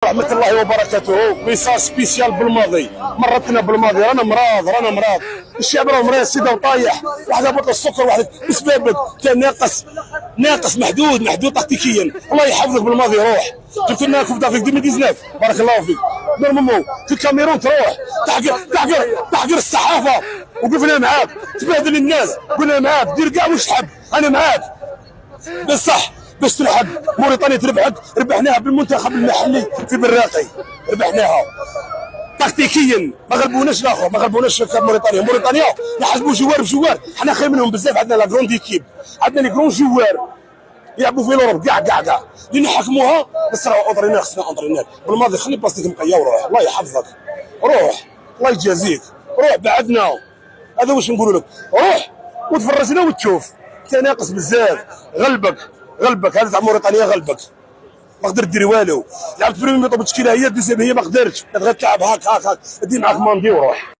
ورحمه الله وبركاته. ميساج سبيسيال بالماضي، مرتنا بالماضي، رانا مرض الشعب راه مريض سيده وطايح، واحد بطل السكر، واحد بسبب كان ناقص محدود تكتيكيا. الله يحفظك بالماضي. روح جبت لنا كوب دافيك 2019 بارك الله فيك. نورمالمون في الكاميرون تروح تحقر الصحافه، وقفنا معاك تبادل الناس، قلنا معاك دير كاع واش تحب، انا معاك بصح باش تلحق موريتانيا تربحك. ربحناها بالمنتخب المحلي في براقي، ربحناها تكتيكيا، ما غلبوناش الاخر، ما غلبوناش موريتانيا نحسبوا جوار بجوار، حنا خايف منهم بزاف. عندنا لا كروند ايكيب، عندنا لي كرون جوار يلعبوا في لوروب كاع اللي نحكموها. بس راه اونطرينور، خصنا اونطرينور بالماضي. خلي بلاصتك مقيه وروح، الله يحفظك. روح الله يجازيك، روح بعدنا. هذا واش نقول لك، روح وتفرجنا وتشوف. انت ناقص بزاف، غلبك هذا تاع موريتانيا غلبك، ما قدرت دير والو. لعبت بريمي ميطو بالتشكيله هي دوزيام هي ما قدرتش، غير تلعب هاك دي معاك ماندي وروح.